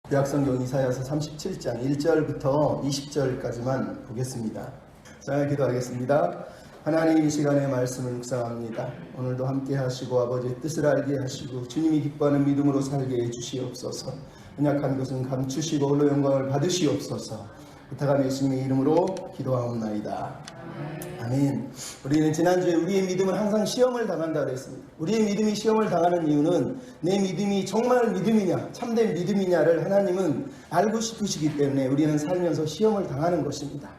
구약성경 이사야서 37장 1절부터 20절까지만 보겠습니다. 자, 기도하겠습니다. 하나님, 이 시간에 말씀을 묵상합니다. 오늘도 함께 하시고 아버지의 뜻을 알게 하시고 주님이 기뻐하는 믿음으로 살게 해주시옵소서. 연약한 것은 감추시고 홀로 영광을 받으시옵소서. 부탁하는 예수님의 이름으로 기도하옵나이다. 아멘. 우리는 지난주에 우리의 믿음은 항상 시험을 당한다 그랬습니다. 우리의 믿음이 시험을 당하는 이유는 내 믿음이 정말 믿음이냐, 참된 믿음이냐를 하나님은 알고 싶으시기 때문에 우리는 살면서 시험을 당하는 것입니다.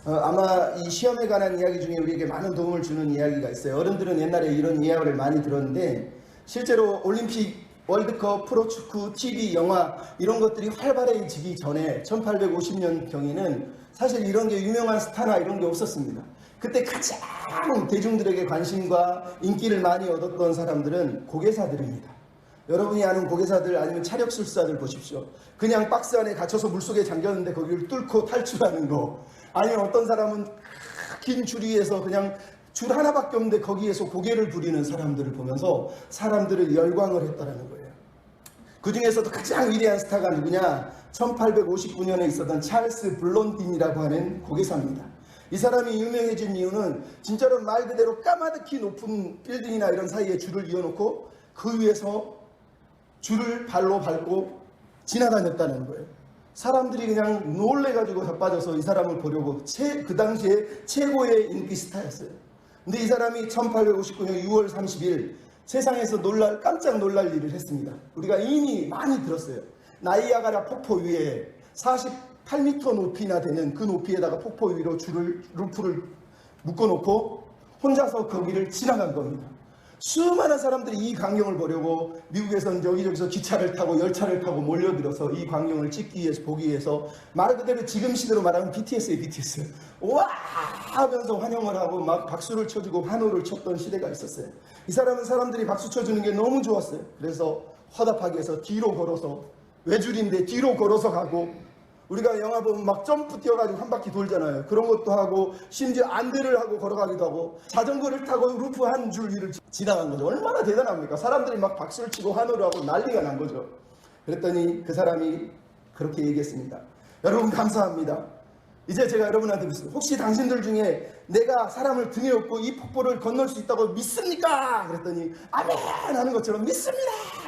아마 이 시험에 관한 이야기 중에 우리에게 많은 도움을 주는 이야기가 있어요. 어른들은 옛날에 이런 이야기를 많이 들었는데, 실제로 올림픽, 월드컵, 프로축구, TV, 영화 이런 것들이 활발해지기 전에 1850년경에는 사실 이런 게 유명한 스타나 이런 게 없었습니다. 그때 가장 대중들에게 관심과 인기를 많이 얻었던 사람들은 고개사들입니다. 여러분이 아는 고개사들 아니면 차력술사들 보십시오. 그냥 박스 안에 갇혀서 물속에 잠겼는데 거기를 뚫고 탈출하는 거, 아니면 어떤 사람은 긴 줄 위에서 그냥 줄 하나밖에 없는데 거기에서 고개를 부리는 사람들을 보면서 사람들을 열광을 했다는 거예요. 그 중에서도 가장 위대한 스타가 누구냐? 1859년에 있었던 찰스 블론딘이라고 하는 고개사입니다. 이 사람이 유명해진 이유는 진짜로 말 그대로 까마득히 높은 빌딩이나 이런 사이에 줄을 이어놓고 그 위에서 줄을 발로 밟고 지나다녔다는 거예요. 사람들이 그냥 놀래가지고 자빠져서 이 사람을 보려고 그 당시에 최고의 인기 스타였어요. 근데 이 사람이 1859년 6월 30일 세상에서 깜짝 놀랄 일을 했습니다. 우리가 이미 많이 들었어요. 나이아가라 폭포 위에 48m 높이나 되는 그 높이에다가 폭포 위로 루프를 묶어놓고 혼자서 거기를 지나간 겁니다. 수많은 사람들이 이 광경을 보려고 미국에서는 여기저기서 기차를 타고 열차를 타고 몰려들어서 이 광경을 찍기 위해서, 보기 위해서 말 그대로 지금 시대로 말하면 BTS예요, BTS. 와 하면서 환영을 하고 막 박수를 쳐주고 환호를 쳤던 시대가 있었어요. 이 사람은 사람들이 박수 쳐주는 게 너무 좋았어요. 그래서 화답하기 위해서 뒤로 걸어서, 외줄인데 뒤로 걸어서 가고, 우리가 영화 보면 막 점프 뛰어가지고 한 바퀴 돌잖아요. 그런 것도 하고, 심지어 안대를 하고 걸어가기도 하고, 자전거를 타고 루프 한 줄 위를 지나간 거죠. 얼마나 대단합니까? 사람들이 막 박수를 치고 환호를 하고 난리가 난 거죠. 그랬더니 그 사람이 그렇게 얘기했습니다. 여러분, 감사합니다. 이제 제가 여러분한테 묻습니다. 혹시 당신들 중에 내가 사람을 등에 업고 이 폭포를 건널 수 있다고 믿습니까? 그랬더니 아멘 하는 것처럼 믿습니다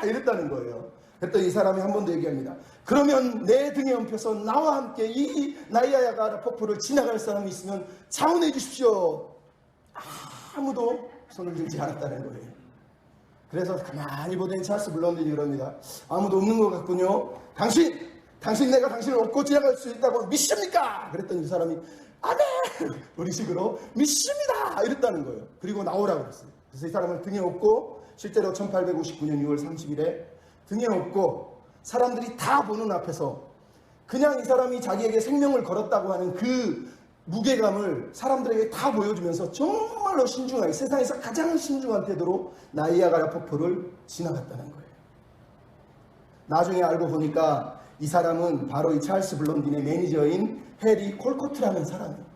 이랬다는 거예요. 그랬더니 이 사람이 한 번 더 얘기합니다. 그러면 내 등에 얹혀서 나와 함께 이 나이아가라 폭포를 지나갈 사람이 있으면 자원해 주십시오. 아무도 손을 들지 않았다는 거예요. 그래서 가만히 보더니 찰스 블론딘이 그럽니다. 아무도 없는 것 같군요. 당신 내가 당신을 업고 지나갈 수 있다고 믿습니까? 그랬더니 이 사람이 아멘! 우리식으로 믿습니다! 이랬다는 거예요. 그리고 나오라고 그랬어요. 그래서 이 사람을 등에 업고 실제로 1859년 6월 30일에 등에 업고 사람들이 다 보는 앞에서 그냥 이 사람이 자기에게 생명을 걸었다고 하는 그 무게감을 사람들에게 다 보여주면서 정말로 신중하게, 세상에서 가장 신중한 태도로 나이아가라 폭포를 지나갔다는 거예요. 나중에 알고 보니까 이 사람은 바로 이 찰스 블론딘의 매니저인 해리 콜코트라는 사람이에요.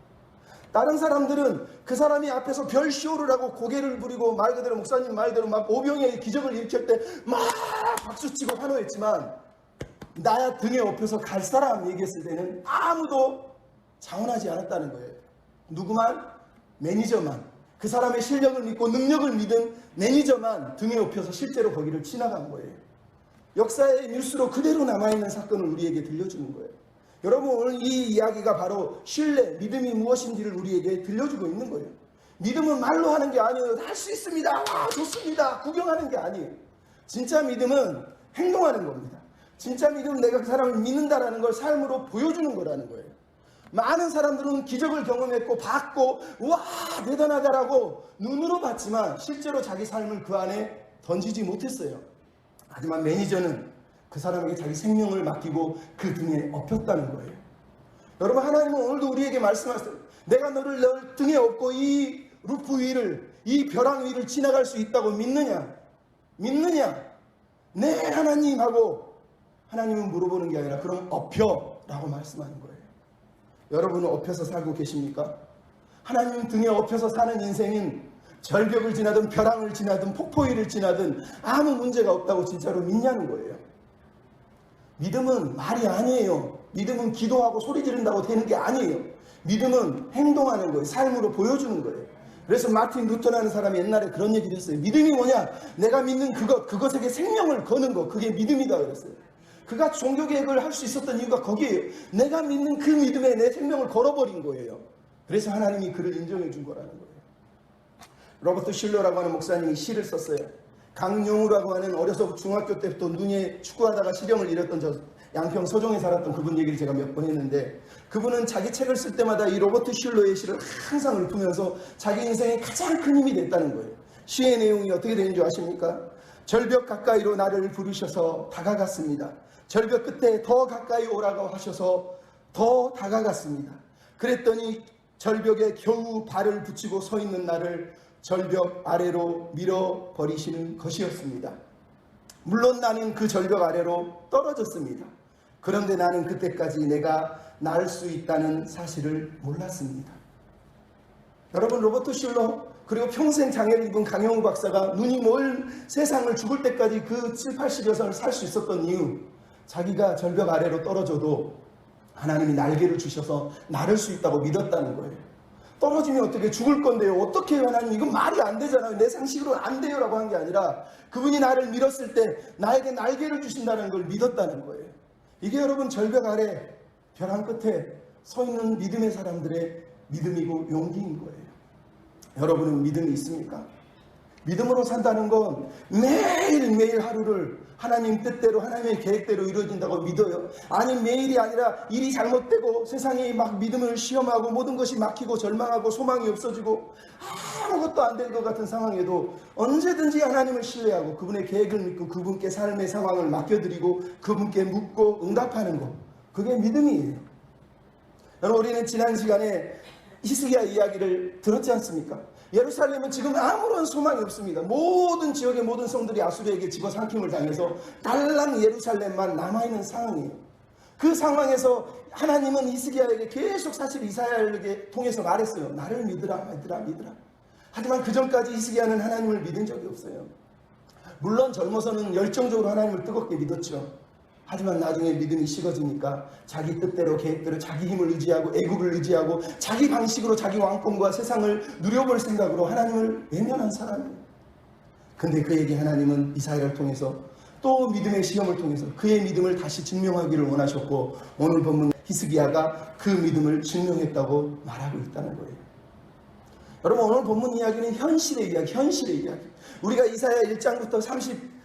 다른 사람들은 그 사람이 앞에서 별 쇼를 하고 고개를 부리고 말 그대로 목사님 말대로 막 오병이의 기적을 일으킬 때 막 박수치고 환호했지만, 나야 등에 업혀서 갈 사람 얘기했을 때는 아무도 자원하지 않았다는 거예요. 누구만? 매니저만. 그 사람의 실력을 믿고 능력을 믿은 매니저만 등에 업혀서 실제로 거기를 지나간 거예요. 역사의 뉴스로 그대로 남아있는 사건을 우리에게 들려주는 거예요. 여러분, 오늘 이 이야기가 바로 신뢰, 믿음이 무엇인지를 우리에게 들려주고 있는 거예요. 믿음은 말로 하는 게 아니에요. 할 수 있습니다. 와, 좋습니다. 구경하는 게 아니에요. 진짜 믿음은 행동하는 겁니다. 진짜 믿음은 내가 그 사람을 믿는다라는 걸 삶으로 보여주는 거라는 거예요. 많은 사람들은 기적을 경험했고 봤고 와 대단하다라고 눈으로 봤지만 실제로 자기 삶을 그 안에 던지지 못했어요. 하지만 매니저는 그 사람에게 자기 생명을 맡기고 그 등에 업혔다는 거예요. 여러분, 하나님은 오늘도 우리에게 말씀하세요. 내가 너를 등에 업고 이 루프 위를, 이 벼랑 위를 지나갈 수 있다고 믿느냐? 네, 하나님 하고 하나님은 물어보는 게 아니라 그럼 업혀라고 말씀하는 거예요. 여러분은 업혀서 살고 계십니까? 하나님 등에 업혀서 사는 인생은 절벽을 지나든 벼랑을 지나든 폭포 위를 지나든 아무 문제가 없다고 진짜로 믿냐는 거예요. 믿음은 말이 아니에요. 믿음은 기도하고 소리 지른다고 되는 게 아니에요. 믿음은 행동하는 거예요. 삶으로 보여주는 거예요. 그래서 마틴 루터라는 사람이 옛날에 그런 얘기를 했어요. 믿음이 뭐냐? 내가 믿는 그것에게 생명을 거는 거, 그게 믿음이다 그랬어요. 그가 종교개혁을 할 수 있었던 이유가 거기에요. 내가 믿는 그 믿음에 내 생명을 걸어버린 거예요. 그래서 하나님이 그를 인정해 준 거라는 거예요. 로버트 슐러라고 하는 목사님이 시를 썼어요. 강용우라고 하는 어려서 중학교 때부터 눈에 축구하다가 시력을 잃었던 저 양평 서종에 살았던 그분 얘기를 제가 몇 번 했는데, 그분은 자기 책을 쓸 때마다 이 로버트 슐러의 시를 항상 읊으면서 자기 인생의 가장 큰 힘이 됐다는 거예요. 시의 내용이 어떻게 되는 줄 아십니까? 절벽 가까이로 나를 부르셔서 다가갔습니다. 절벽 끝에 더 가까이 오라고 하셔서 더 다가갔습니다. 그랬더니 절벽에 겨우 발을 붙이고 서 있는 나를 절벽 아래로 밀어버리시는 것이었습니다. 물론 나는 그 절벽 아래로 떨어졌습니다. 그런데 나는 그때까지 내가 날 수 있다는 사실을 몰랐습니다. 여러분, 로버트 슐러 그리고 평생 장애를 입은 강영우 박사가 눈이 멀 세상을 죽을 때까지 그 7, 80여선을 살 수 있었던 이유, 자기가 절벽 아래로 떨어져도 하나님이 날개를 주셔서 나를 수 있다고 믿었다는 거예요. 떨어지면 어떻게 죽을 건데요? 어떻게 해요, 하나님? 이건 말이 안 되잖아요. 내 상식으로는 안 돼요 라고 한 게 아니라 그분이 나를 밀었을 때 나에게 날개를 주신다는 걸 믿었다는 거예요. 이게 여러분 절벽 아래 벼랑 끝에 서 있는 믿음의 사람들의 믿음이고 용기인 거예요. 여러분은 믿음이 있습니까? 믿음으로 산다는 건 매일매일 하루를 하나님 뜻대로 하나님의 계획대로 이루어진다고 믿어요. 아니, 매일이 아니라 일이 잘못되고 세상이 막 믿음을 시험하고 모든 것이 막히고 절망하고 소망이 없어지고 아무것도 안 될 것 같은 상황에도 언제든지 하나님을 신뢰하고 그분의 계획을 믿고 그분께 삶의 상황을 맡겨드리고 그분께 묻고 응답하는 것, 그게 믿음이에요. 여러분, 우리는 지난 시간에 히스기야 이야기를 들었지 않습니까? 예루살렘은 지금 아무런 소망이 없습니다. 모든 지역의 모든 성들이 아수르에게 집어삼킴을 당해서 달랑 예루살렘만 남아있는 상황이에요. 그 상황에서 하나님은 히스기야에게 계속 사실 이사야에게 통해서 말했어요. 나를 믿으라, 믿으라. 하지만 그 전까지 히스기야는 하나님을 믿은 적이 없어요. 물론 젊어서는 열정적으로 하나님을 뜨겁게 믿었죠. 하지만 나중에 믿음이 식어지니까 자기 뜻대로 계획대로 자기 힘을 의지하고 애국을 의지하고 자기 방식으로 자기 왕권과 세상을 누려볼 생각으로 하나님을 외면한 사람이에요. 근데 그에게 하나님은 이사야를 통해서 또 믿음의 시험을 통해서 그의 믿음을 다시 증명하기를 원하셨고, 오늘 본문 히스기야가 그 믿음을 증명했다고 말하고 있다는 거예요. 여러분, 오늘 본문 이야기는 현실의 이야기. 우리가 이사야 1장부터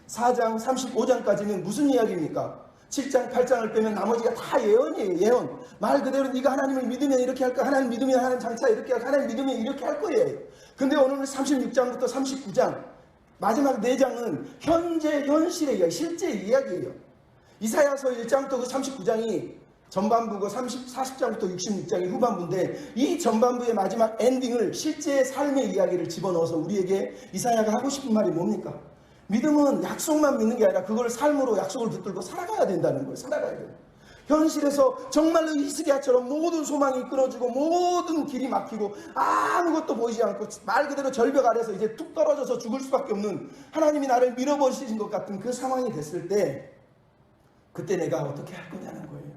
34장, 35장까지는 무슨 이야기입니까? 7장, 8장을 빼면 나머지가 다 예언이에요. 예언. 말 그대로 네가 하나님을 믿으면 이렇게 할 거야. 하나님 믿으면 하나님 장차 이렇게 할 거야. 하나님 믿으면 이렇게 할 거예요. 근데 오늘 36장부터 39장, 마지막 4장은 현실의 이야기, 실제 이야기예요. 이사야서 1장부터 그 39장이 전반부고 40장부터 66장이 후반부인데, 이 전반부의 마지막 엔딩을 실제 삶의 이야기를 집어넣어서 우리에게 이사야가 하고 싶은 말이 뭡니까? 믿음은 약속만 믿는 게 아니라 그걸 삶으로 약속을 붙들고 살아가야 된다는 거예요. 살아가야 돼요. 현실에서 정말로 히스기야처럼 모든 소망이 끊어지고 모든 길이 막히고 아무것도 보이지 않고 말 그대로 절벽 아래서 이제 툭 떨어져서 죽을 수밖에 없는, 하나님이 나를 밀어버리신 것 같은 그 상황이 됐을 때, 그때 내가 어떻게 할 거냐는 거예요.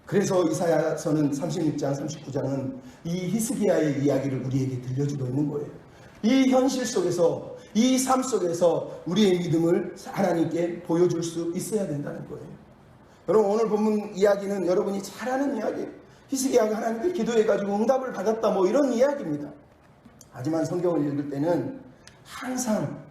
그래서 이사야서는 36장, 39장은 이 히스기야의 이야기를 우리에게 들려주고 있는 거예요. 이 현실 속에서, 이 삶 속에서 우리의 믿음을 하나님께 보여줄 수 있어야 된다는 거예요. 여러분, 오늘 본문 이야기는 여러분이 잘 아는 이야기예요. 히스기야가 하나님께 기도해가지고 응답을 받았다, 뭐 이런 이야기입니다. 하지만 성경을 읽을 때는 항상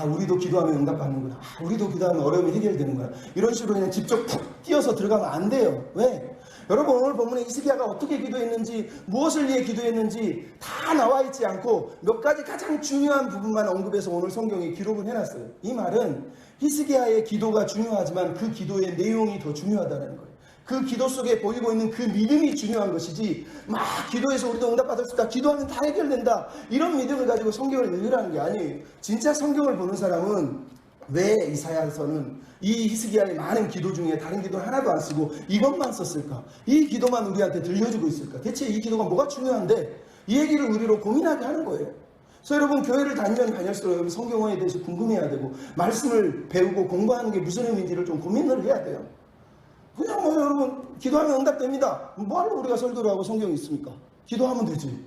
우리도 기도하면 응답받는구나, 우리도 기도하면 어려움이 해결되는구나, 이런 식으로 그냥 직접 푹 뛰어서 들어가면 안 돼요. 왜? 여러분, 오늘 본문에 히스기야가 어떻게 기도했는지, 무엇을 위해 기도했는지 다 나와 있지 않고 몇 가지 가장 중요한 부분만 언급해서 오늘 성경에 기록을 해놨어요. 이 말은 히스기야의 기도가 중요하지만 그 기도의 내용이 더 중요하다는 거예요. 그 기도 속에 보이고 있는 그 믿음이 중요한 것이지, 막 기도해서 우리도 응답받을 수 있다, 기도하면 다 해결된다, 이런 믿음을 가지고 성경을 읽으라는 게 아니에요. 진짜 성경을 보는 사람은 왜 이사야서는 이 히스기야의 많은 기도 중에 다른 기도를 하나도 안 쓰고 이것만 썼을까? 이 기도만 우리한테 들려주고 있을까? 대체 이 기도가 뭐가 중요한데? 이 얘기를 우리로 고민하게 하는 거예요. 그래서 여러분 교회를 다니면 다닐수록 여러분 성경에 대해서 궁금해야 되고 말씀을 배우고 공부하는 게 무슨 의미인지를 좀 고민을 해야 돼요. 그냥 뭐 여러분 기도하면 응답됩니다. 뭐하러 우리가 설교를 하고 성경이 있습니까? 기도하면 되지.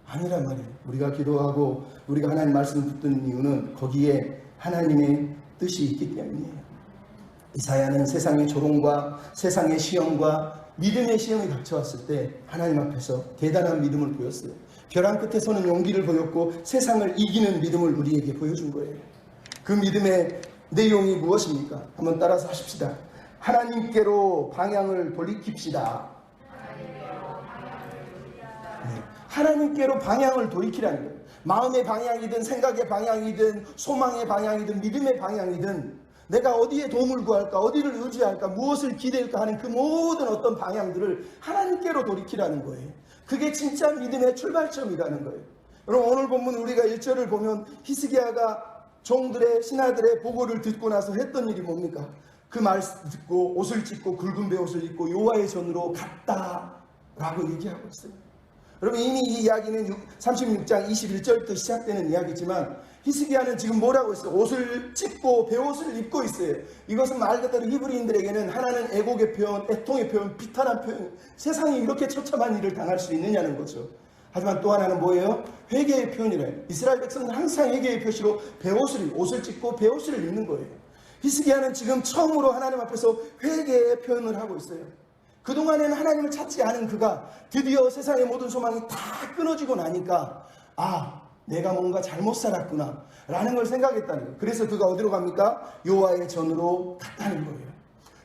아니란 말이에요. 우리가 기도하고 우리가 하나님 말씀을 듣는 이유는 거기에 하나님의 뜻이 있기 때문이에요. 이사야는 세상의 조롱과 세상의 시험과 믿음의 시험이 닥쳐왔을 때 하나님 앞에서 대단한 믿음을 보였어요. 벼랑 끝에서는 용기를 보였고 세상을 이기는 믿음을 우리에게 보여준 거예요. 그 믿음의 내용이 무엇입니까? 한번 따라서 하십시다. 하나님께로 방향을 돌이킵시다. 네. 하나님께로 방향을 돌이키라는 거예요. 마음의 방향이든 생각의 방향이든 소망의 방향이든 믿음의 방향이든 내가 어디에 도움을 구할까, 어디를 의지할까, 무엇을 기대할까 하는 그 모든 어떤 방향들을 하나님께로 돌이키라는 거예요. 그게 진짜 믿음의 출발점이라는 거예요. 여러분 오늘 본문 우리가 1절을 보면 히스기야가 종들의 신하들의 보고를 듣고 나서 했던 일이 뭡니까? 그 말 듣고 옷을 찢고 굵은 베옷을 입고 여호와의 전으로 갔다라고 얘기하고 있어요. 여러분 이미 이 이야기는 36장 21절부터 시작되는 이야기지만 히스기야는 지금 뭐라고 했어요? 옷을 찢고 베옷을 입고 있어요. 이것은 말 그대로 히브리인들에게는 하나는 애곡의 표현, 애통의 표현, 비탄한 표현, 세상이 이렇게 처참한 일을 당할 수 있느냐는 거죠. 하지만 또 하나는 뭐예요? 회개의 표현이래요. 이스라엘 백성은 항상 회개의 표시로 옷을 찢고 베옷을 입는 거예요. 히스기야는 지금 처음으로 하나님 앞에서 회개의 표현을 하고 있어요. 그동안에는 하나님을 찾지 않은 그가 드디어 세상의 모든 소망이 다 끊어지고 나니까 내가 뭔가 잘못 살았구나 라는 걸 생각했다는 거예요. 그래서 그가 어디로 갑니까? 여호와의 전으로 갔다는 거예요.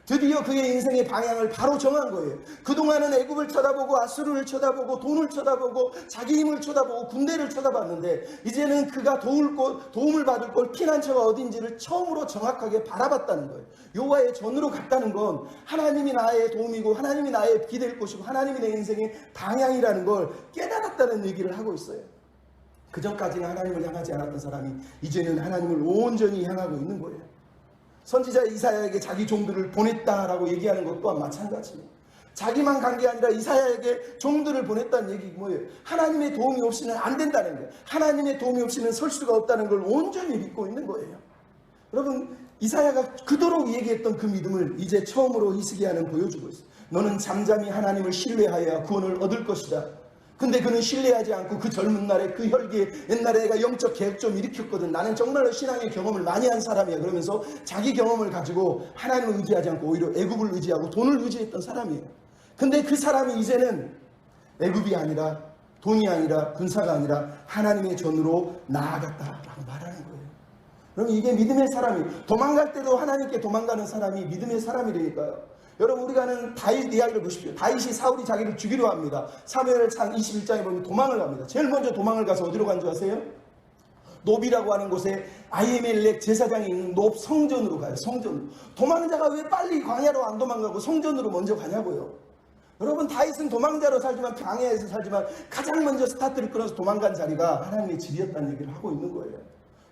드디어 그의 인생의 방향을 바로 정한 거예요. 그동안은 애굽을 쳐다보고 아수르를 쳐다보고 돈을 쳐다보고 자기 힘을 쳐다보고 군대를 쳐다봤는데 이제는 그가 도움을 받을 곳 피난처가 어딘지를 처음으로 정확하게 바라봤다는 거예요. 여호와의 전으로 갔다는 건 하나님이 나의 도움이고 하나님이 나의 기댈 곳이고 하나님이 내 인생의 방향이라는 걸 깨달았다는 얘기를 하고 있어요. 그전까지는 하나님을 향하지 않았던 사람이 이제는 하나님을 온전히 향하고 있는 거예요. 선지자 이사야에게 자기 종들을 보냈다라고 얘기하는 것 또한 마찬가지예요. 자기만 간 게 아니라 이사야에게 종들을 보냈다는 얘기 뭐예요? 하나님의 도움이 없이는 안 된다는 거예요. 하나님의 도움이 없이는 설 수가 없다는 걸 온전히 믿고 있는 거예요. 여러분 이사야가 그토록 얘기했던 그 믿음을 이제 처음으로 히스기야는 보여주고 있어요. 너는 잠잠히 하나님을 신뢰하여야 구원을 얻을 것이다. 근데 그는 신뢰하지 않고 그 젊은 날에 그 혈기에 옛날에 내가 영적 개혁 좀 일으켰거든. 나는 정말로 신앙의 경험을 많이 한 사람이야. 그러면서 자기 경험을 가지고 하나님을 의지하지 않고 오히려 애굽을 의지하고 돈을 의지했던 사람이에요. 근데 그 사람이 이제는 애굽이 아니라 돈이 아니라 군사가 아니라 하나님의 전으로 나아갔다라고 말하는 거예요. 그럼 이게 믿음의 사람이 도망갈 때도 하나님께 도망가는 사람이 믿음의 사람이라니까요. 여러분 우리가 아는 다윗 이야기를 보십시오. 다윗이 사울이 자기를 죽이려 합니다. 사무엘상 21장에 보면 도망을 갑니다. 제일 먼저 도망을 가서 어디로 간 줄 아세요? 노비라고 하는 곳에 아히멜렉 제사장이 있는 높 성전으로 가요. 성전으로. 도망자가 왜 빨리 광야로 안 도망가고 성전으로 먼저 가냐고요. 여러분 다윗은 도망자로 살지만 광야에서 살지만 가장 먼저 스타트를 끊어서 도망간 자리가 하나님의 집이었다는 얘기를 하고 있는 거예요.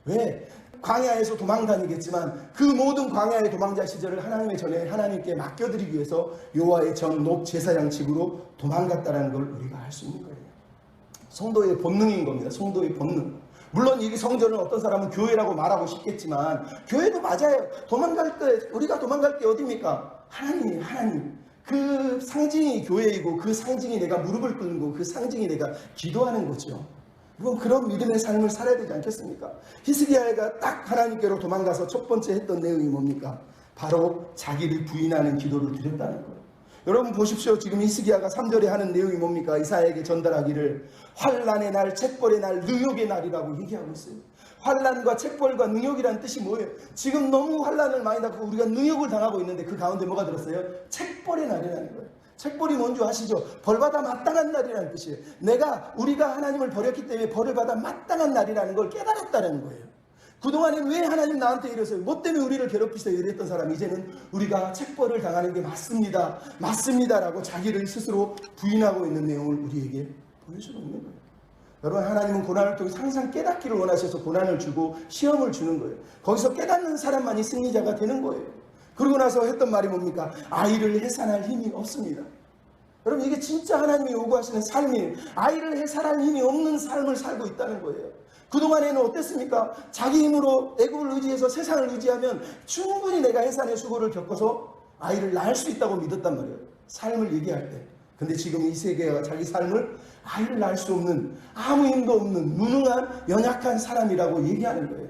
왜? 광야에서 도망다니겠지만 그 모든 광야의 도망자 시절을 하나님의 전에 하나님께 맡겨드리기 위해서 여호와의 전 높 제사장 집으로 도망갔다는 걸 우리가 알 수 있는 거예요. 성도의 본능인 겁니다. 성도의 본능. 물론 이 성전은 어떤 사람은 교회라고 말하고 싶겠지만 교회도 맞아요. 도망갈 때 우리가 도망갈 게 어디입니까? 하나님이에요. 하나님. 그 상징이 교회이고 그 상징이 내가 무릎을 꿇고 그 상징이 내가 기도하는 거죠. 그럼 그런 믿음의 삶을 살아야 되지 않겠습니까? 히스기야가 딱 하나님께로 도망가서 첫 번째 했던 내용이 뭡니까? 바로 자기를 부인하는 기도를 드렸다는 거예요. 여러분 보십시오. 지금 히스기야가 3절에 하는 내용이 뭡니까? 이사야에게 전달하기를 환난의 날, 책벌의 날, 능욕의 날이라고 얘기하고 있어요. 환난과 책벌과 능욕이라는 뜻이 뭐예요? 지금 너무 환난을 많이 당하고 우리가 능욕을 당하고 있는데 그 가운데 뭐가 들었어요? 책벌의 날이라는 거예요. 책벌이 뭔지 아시죠? 벌받아 마땅한 날이라는 뜻이에요. 우리가 하나님을 버렸기 때문에 벌을 받아 마땅한 날이라는 걸 깨달았다는 거예요. 그동안엔 왜 하나님 나한테 이러세요? 뭐 때문에 우리를 괴롭히세요? 이랬던 사람이 이제는 우리가 책벌을 당하는 게 맞습니다라고 자기를 스스로 부인하고 있는 내용을 우리에게 보여주고 있는 거예요. 여러분 하나님은 고난을 통해 항상 깨닫기를 원하셔서 고난을 주고 시험을 주는 거예요. 거기서 깨닫는 사람만이 승리자가 되는 거예요. 그러고 나서 했던 말이 뭡니까? 아이를 해산할 힘이 없습니다. 여러분 이게 진짜 하나님이 요구하시는 삶이에요. 아이를 해산할 힘이 없는 삶을 살고 있다는 거예요. 그동안에는 어땠습니까? 자기 힘으로 애굽을 의지해서 세상을 의지하면 충분히 내가 해산의 수고를 겪어서 아이를 낳을 수 있다고 믿었단 말이에요. 삶을 얘기할 때. 근데 지금 이 세계가 자기 삶을 아이를 낳을 수 없는, 아무 힘도 없는 무능한 연약한 사람이라고 얘기하는 거예요.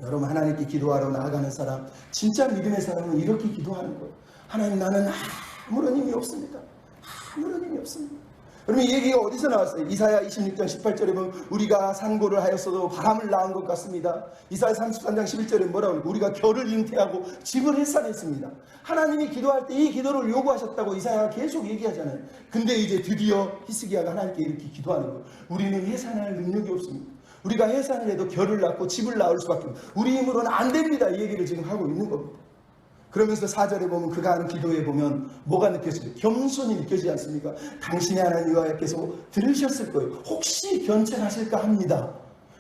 여러분, 하나님께 기도하러 나아가는 사람, 진짜 믿음의 사람은 이렇게 기도하는 거예요. 하나님, 나는 아무런 힘이 없습니다. 아무런 힘이 없습니다. 그러면 이 얘기가 어디서 나왔어요? 이사야 26장 18절에 보면 우리가 산고를 하였어도 바람을 낳은 것 같습니다. 이사야 33장 11절에 뭐라고 하고 우리가 겨를 잉태하고 집을 헬산했습니다. 하나님이 기도할 때 이 기도를 요구하셨다고 이사야가 계속 얘기하잖아요. 근데 이제 드디어 히스기야가 하나님께 이렇게 기도하는 거예요. 우리는 해산할 능력이 없습니다. 우리가 해산을 해도 겨를 낳고 집을 낳을 수밖에 없습니다. 우리 힘으로는 안 됩니다. 이 얘기를 지금 하고 있는 겁니다. 그러면서 4절에 보면 그가 하는 기도에 보면 뭐가 느껴져요? 겸손이 느껴지지 않습니까? 당신의 하나님 여호와께서 들으셨을 거예요. 혹시 견책하실까 합니다.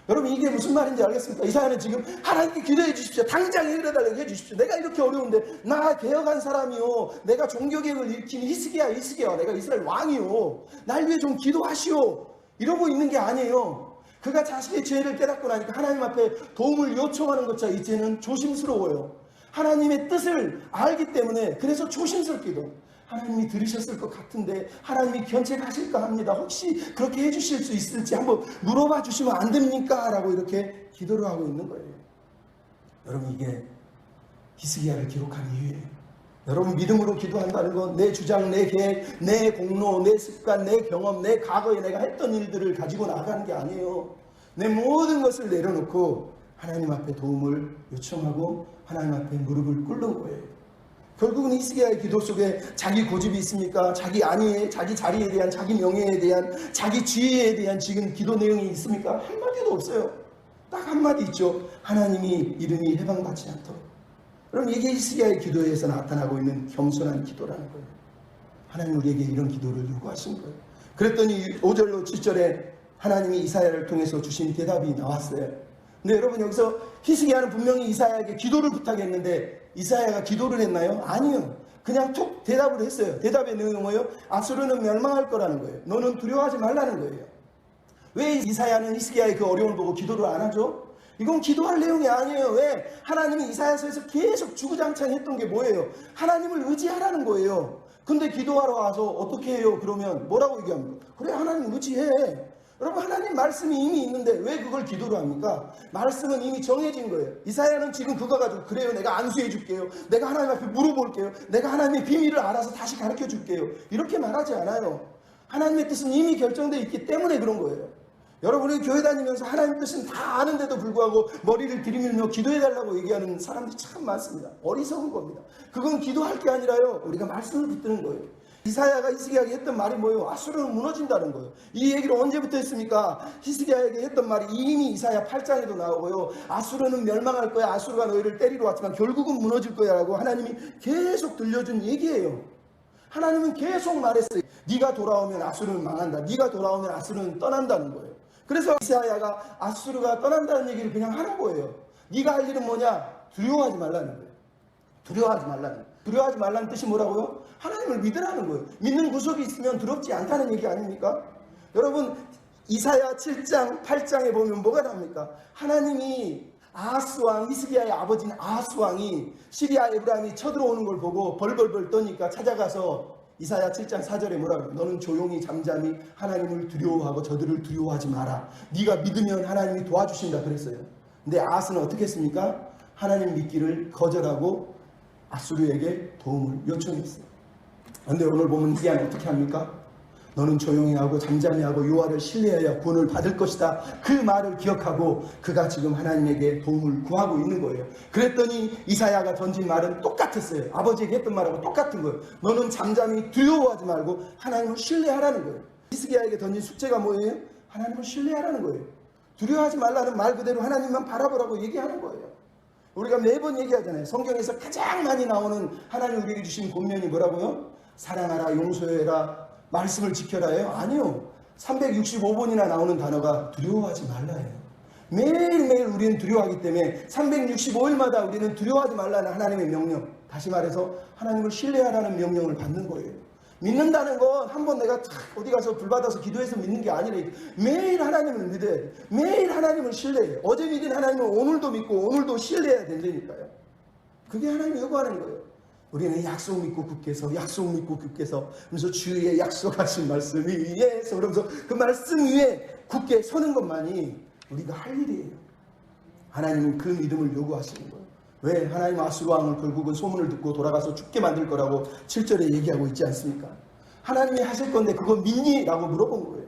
여러분, 이게 무슨 말인지 알겠습니까? 이사야는 지금 하나님께 기도해 주십시오. 당장 해결해달라고 해 주십시오. 내가 이렇게 어려운데 나 개혁한 사람이요, 내가 종교개혁을 일으킨 히스기야 내가 이스라엘 왕이요, 날 위해 좀 기도하시오, 이러고 있는 게 아니에요. 그가 자신의 죄를 깨닫고 나니까 하나님 앞에 도움을 요청하는 것자 이제는 조심스러워요. 하나님의 뜻을 알기 때문에 그래서 조심스럽게도 하나님이 들으셨을 것 같은데 하나님이 견책하실까 합니다. 혹시 그렇게 해주실 수 있을지 한번 물어봐 주시면 안 됩니까? 라고 이렇게 기도를 하고 있는 거예요. 여러분, 이게 히스기야를 기록한 이유예요. 여러분, 믿음으로 기도한다는 건 내 주장, 내 계획, 내 공로, 내 습관, 내 경험, 내 과거에 내가 했던 일들을 가지고 나가는 게 아니에요. 내 모든 것을 내려놓고 하나님 앞에 도움을 요청하고 하나님 앞에 무릎을 꿇는 거예요. 결국은 히스기야의 기도 속에 자기 고집이 있습니까? 자기 안위에, 자기 자리에 대한, 자기 명예에 대한, 자기 지혜에 대한 지금 기도 내용이 있습니까? 한마디도 없어요. 딱 한마디 있죠. 하나님이 이름이 해방받지 않도록. 그럼 이게 히스기야의 기도에서 나타나고 있는 겸손한 기도라는 거예요. 하나님 우리에게 이런 기도를 요구하신 거예요. 그랬더니 5절로 7절에 하나님이 이사야를 통해서 주신 대답이 나왔어요. 근데 여러분, 여기서 히스기야는 분명히 이사야에게 기도를 부탁했는데 이사야가 기도를 했나요? 아니요. 그냥 툭 대답을 했어요. 대답의 내용은 뭐예요? 아수르는 멸망할 거라는 거예요. 너는 두려워하지 말라는 거예요. 왜 이사야는 히스기야의 그 어려움을 보고 기도를 안 하죠? 이건 기도할 내용이 아니에요. 왜? 하나님이 이사야서에서 계속 주구장창 했던 게 뭐예요? 하나님을 의지하라는 거예요. 근데 기도하러 와서 어떻게 해요? 그러면 뭐라고 얘기합니까? 그래, 하나님 의지해. 여러분, 하나님 말씀이 이미 있는데 왜 그걸 기도로 합니까? 말씀은 이미 정해진 거예요. 이사야는 지금 그거 가지고 그래요, 내가 안수해 줄게요, 내가 하나님 앞에 물어볼게요, 내가 하나님의 비밀을 알아서 다시 가르쳐 줄게요, 이렇게 말하지 않아요. 하나님의 뜻은 이미 결정되어 있기 때문에 그런 거예요. 여러분이 교회 다니면서 하나님 뜻은 다 아는데도 불구하고 머리를 들이밀며 기도해달라고 얘기하는 사람들이 참 많습니다. 어리석은 겁니다. 그건 기도할 게 아니라요, 우리가 말씀을 붙드는 거예요. 이사야가 히스기야에게 했던 말이 뭐예요? 아수르는 무너진다는 거예요. 이 얘기를 언제부터 했습니까? 히스기야에게 했던 말이 이미 이사야 8장에도 나오고요. 아수르는 멸망할 거야. 아수르가 너희를 때리러 왔지만 결국은 무너질 거야 라고 하나님이 계속 들려준 얘기예요. 하나님은 계속 말했어요. 네가 돌아오면 아수르는 망한다. 네가 돌아오면 아수르는 떠난다는 거예요. 그래서 이사야가 아수르가 떠난다는 얘기를 그냥 하는 거예요. 네가 할 일은 뭐냐? 두려워하지 말라는 거예요. 두려워하지 말라는 거예요. 두려워하지 말라는 뜻이 뭐라고요? 하나님을 믿으라는 거예요. 믿는 구석이 있으면 두렵지 않다는 얘기 아닙니까? 여러분, 이사야 7장 8장에 보면 뭐가 나옵니까? 하나님이 아하스왕, 히스기야의 아버지인 아하스왕이 시리아 에브라임이 쳐들어오는 걸 보고 벌벌벌 떠니까 찾아가서 이사야 7장 4절에 뭐라고 해요? 너는 조용히 잠잠히 하나님을 두려워하고 저들을 두려워하지 마라. 네가 믿으면 하나님이 도와주신다 그랬어요. 근데 아하스는 어떻게 했습니까? 하나님 믿기를 거절하고 아수르에게 도움을 요청했어요. 그런데 오늘 보면 히스기야는 어떻게 합니까? 너는 조용히 하고 잠잠히 하고 여호와를 신뢰해야 구원을 받을 것이다. 그 말을 기억하고 그가 지금 하나님에게 도움을 구하고 있는 거예요. 그랬더니 이사야가 던진 말은 똑같았어요. 아버지에게 했던 말하고 똑같은 거예요. 너는 잠잠히 두려워하지 말고 하나님을 신뢰하라는 거예요. 히스기야에게 던진 숙제가 뭐예요? 하나님을 신뢰하라는 거예요. 두려워하지 말라는 말 그대로 하나님만 바라보라고 얘기하는 거예요. 우리가 매번 얘기하잖아요. 성경에서 가장 많이 나오는 하나님 우리에게 주신 권면이 뭐라고요? 사랑하라, 용서해라, 말씀을 지켜라예요? 아니요. 365번이나 나오는 단어가 두려워하지 말라예요. 매일매일 우리는 두려워하기 때문에 365일마다 우리는 두려워하지 말라는 하나님의 명령, 다시 말해서 하나님을 신뢰하라는 명령을 받는 거예요. 믿는다는 건 한번 내가 어디 가서 불받아서 기도해서 믿는 게 아니라 매일 하나님을 믿어야 돼. 매일 하나님을 신뢰해. 어제 믿은 하나님을 오늘도 믿고 오늘도 신뢰해야 된다니까요. 그게 하나님이 요구하는 거예요. 우리는 약속 믿고 굳게 서, 약속 믿고 굳게 서, 그러면서 주의 약속하신 말씀 위에서, 그러면서 그 말씀 위에 굳게 서는 것만이 우리가 할 일이에요. 하나님은 그 믿음을 요구하시는 거예요. 왜? 하나님 아수르 왕을 결국은 소문을 듣고 돌아가서 죽게 만들 거라고 7절에 얘기하고 있지 않습니까? 하나님이 하실 건데 그거 믿니? 라고 물어본 거예요.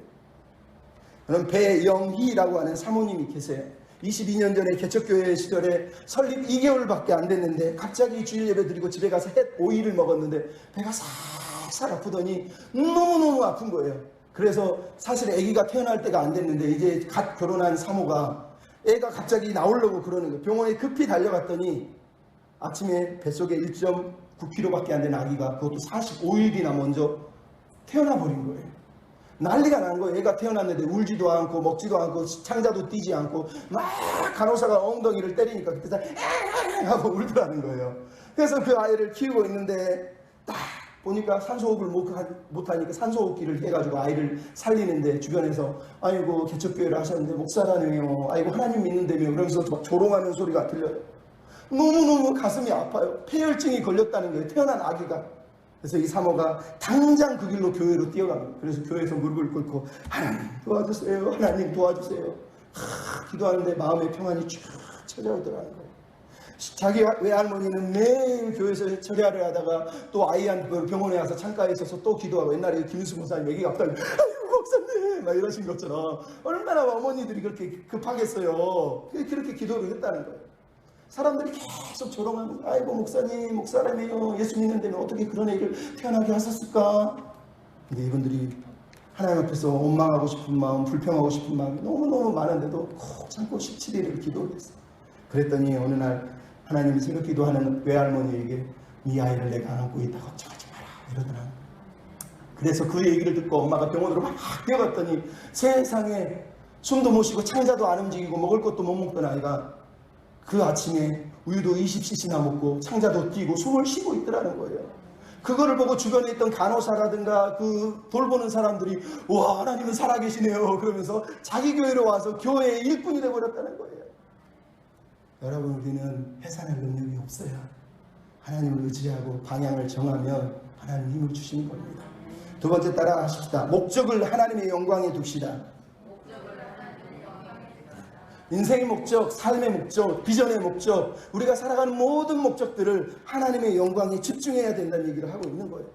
그럼 배영희라고 하는 사모님이 계세요. 22년 전에 개척교회 시절에 설립 2개월밖에 안 됐는데 갑자기 주일 예배 드리고 집에 가서 햇 5일을 먹었는데 배가 살살 아프더니 너무너무 아픈 거예요. 그래서 사실 아기가 태어날 때가 안 됐는데 이제 갓 결혼한 사모가 애가 갑자기 나오려고 그러는 거예요. 병원에 급히 달려갔더니 아침에 뱃속에 1.9kg밖에 안 된 아기가 그것도 45일이나 먼저 태어나 버린 거예요. 난리가 난 거예요. 애가 태어났는데 울지도 않고 먹지도 않고 창자도 띄지 않고 막 간호사가 엉덩이를 때리니까 그때서 에앙 하고 울더라는 거예요. 그래서 그 아이를 키우고 있는데 딱 보니까 산소호흡을 못하니까 산소호흡기를 해가지고 아이를 살리는데 주변에서 아이고 개척교회를 하셨는데 목사라네요. 아이고 하나님 믿는다며. 그러면서 막 조롱하는 소리가 들려요. 너무너무 가슴이 아파요. 폐혈증이 걸렸다는 거예요. 태어난 아기가. 그래서 이 사모가 당장 그 길로 교회로 뛰어갑니다. 그래서 교회에서 무릎을 꿇고 하나님 도와주세요. 하나님 도와주세요. 기도하는데 마음의 평안이 쭉 찾아오더라는 거예요. 자기 외할머니는 매일 교회에서 철야를 하다가 또 아이한테 병원에 와서 창가에 있어서 또 기도하고 옛날에 김은수 목사님 얘기가 없다니 아이고 목사님 막 이러신 것처럼 얼마나 어머니들이 그렇게 급하겠어요. 그렇게 기도를 했다는 거예요. 사람들이 계속 조롱하면서 아이고 목사님 목사라며요. 예수 믿는다면 어떻게 그런 애를 태어나게 하셨을까. 근데 이분들이 하나님 앞에서 원망하고 싶은 마음 불평하고 싶은 마음이 너무너무 많은데도 꼭 참고 17일을 기도를 했어요. 그랬더니 어느 날 하나님이 새벽 기도하는 외할머니에게 이 아이를 내가 안고 있다 걱정하지 마라 이러더라. 그래서 그 얘기를 듣고 엄마가 병원으로 막 뛰어갔더니 세상에 숨도 못 쉬고 창자도 안 움직이고 먹을 것도 못 먹던 아이가 그 아침에 우유도 20cc나 먹고 창자도 뛰고 숨을 쉬고 있더라는 거예요. 그거를 보고 주변에 있던 간호사라든가 그 돌보는 사람들이 와 하나님은 살아계시네요 그러면서 자기 교회로 와서 교회의 일꾼이 되어버렸다는 거예요. 여러분 우리는 해산할 능력이 없어요. 하나님을 의지하고 방향을 정하면 하나님 힘을 주시는 겁니다. 두 번째 따라 하십시다. 목적을 하나님의 영광에 둡시다. 인생의 목적, 삶의 목적, 비전의 목적, 우리가 살아가는 모든 목적들을 하나님의 영광에 집중해야 된다는 얘기를 하고 있는 거예요.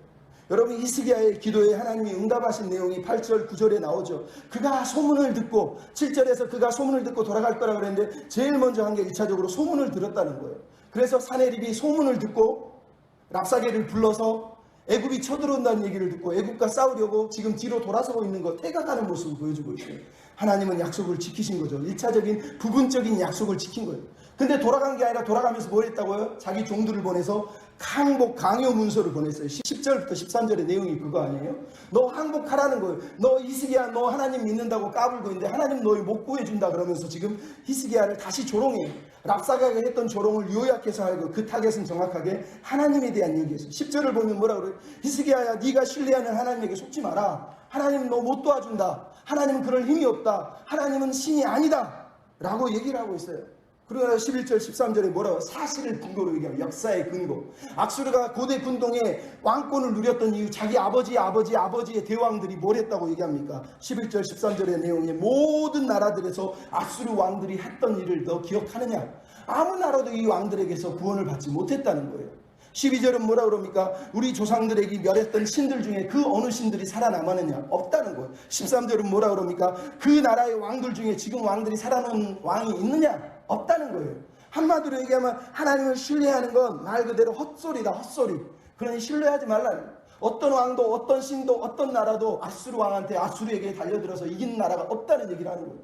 여러분 히스기야의 기도에 하나님이 응답하신 내용이 8절, 9절에 나오죠. 그가 소문을 듣고 7절에서 그가 소문을 듣고 돌아갈 거라 그랬는데 제일 먼저 한 게 1차적으로 소문을 들었다는 거예요. 그래서 사내립이 소문을 듣고 랍사게를 불러서 애굽이 쳐들어온다는 얘기를 듣고 애굽과 싸우려고 지금 뒤로 돌아서고 있는 거 퇴각하는 모습을 보여주고 있어요. 하나님은 약속을 지키신 거죠. 1차적인 부분적인 약속을 지킨 거예요. 근데 돌아간 게 아니라 돌아가면서 뭘 했다고요? 자기 종들을 보내서 항복 강요 문서를 보냈어요. 10절부터 13절의 내용이 그거 아니에요? 너 항복하라는 거예요. 너 히스기야 너 하나님 믿는다고 까불고 있는데 하나님 너희 못 구해준다 그러면서 지금 히스기야를 다시 조롱해요. 랍사가가 했던 조롱을 요약해서 하고 그 타겟은 정확하게 하나님에 대한 얘기였어요. 10절을 보면 뭐라 그래요? 히스기야야 네가 신뢰하는 하나님에게 속지 마라. 하나님 너 못 도와준다. 하나님은 그럴 힘이 없다. 하나님은 신이 아니다. 라고 얘기를 하고 있어요. 그러나 11절 13절에 뭐라고 사실을 근거로 얘기하면 역사의 근거. 아수르가 고대 군동에 왕권을 누렸던 이유 자기 아버지의 대왕들이 뭘 했다고 얘기합니까? 11절 13절의 내용에 모든 나라들에서 아수르 왕들이 했던 일을 너 기억하느냐? 아무 나라도 이 왕들에게서 구원을 받지 못했다는 거예요. 12절은 뭐라 그럽니까? 우리 조상들에게 멸했던 신들 중에 그 어느 신들이 살아남았느냐? 없다는 거예요. 13절은 뭐라 그럽니까? 그 나라의 왕들 중에 지금 왕들이 살아남은 왕이 있느냐? 없다는 거예요. 한마디로 얘기하면 하나님을 신뢰하는 건 말 그대로 헛소리다 헛소리. 그러니 신뢰하지 말라는 거예요. 어떤 왕도 어떤 신도 어떤 나라도 아수르 왕한테 아수르에게 달려들어서 이긴 나라가 없다는 얘기를 하는 거예요.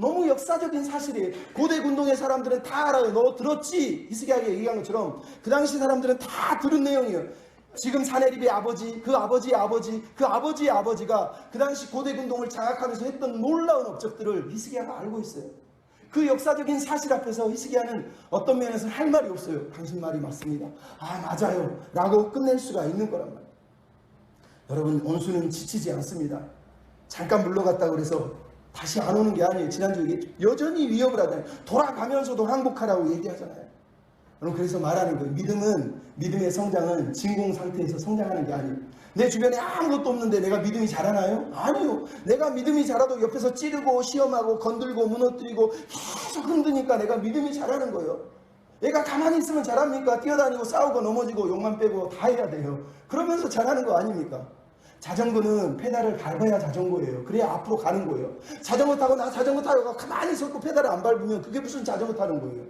너무 역사적인 사실이에요. 고대 군동의 사람들은 다 알아요. 너 들었지? 히스기야가 얘기한 것처럼 그 당시 사람들은 다 들은 내용이에요. 지금 사내립의 아버지, 그 아버지의 아버지, 그 아버지의 아버지가 그 당시 고대 군동을 장악하면서 했던 놀라운 업적들을 히스기야가 알고 있어요. 그 역사적인 사실 앞에서 히스기야는 어떤 면에서 할 말이 없어요. 당신 말이 맞습니다. 아 맞아요 라고 끝낼 수가 있는 거란 말이에요. 여러분, 온수는 지치지 않습니다. 잠깐 물러갔다 그래서 다시 안 오는 게 아니에요. 지난주에 얘기했죠. 여전히 위협을 하잖아요. 돌아가면서도 항복하라고 얘기하잖아요. 여러분, 그래서 말하는 거예요. 믿음의 성장은 진공 상태에서 성장하는 게 아니에요. 내 주변에 아무것도 없는데 내가 믿음이 자라나요? 아니요. 내가 믿음이 자라도 옆에서 찌르고 시험하고 건들고 무너뜨리고 계속 흔드니까 내가 믿음이 자라는 거예요. 얘가 가만히 있으면 자랍니까? 뛰어다니고 싸우고 넘어지고 욕만 빼고 다 해야 돼요. 그러면서 자라는 거 아닙니까? 자전거는 페달을 밟아야 자전거예요. 그래야 앞으로 가는 거예요. 자전거 타고 나 자전거 타려고 가만히 섰고 페달을 안 밟으면 그게 무슨 자전거 타는 거예요.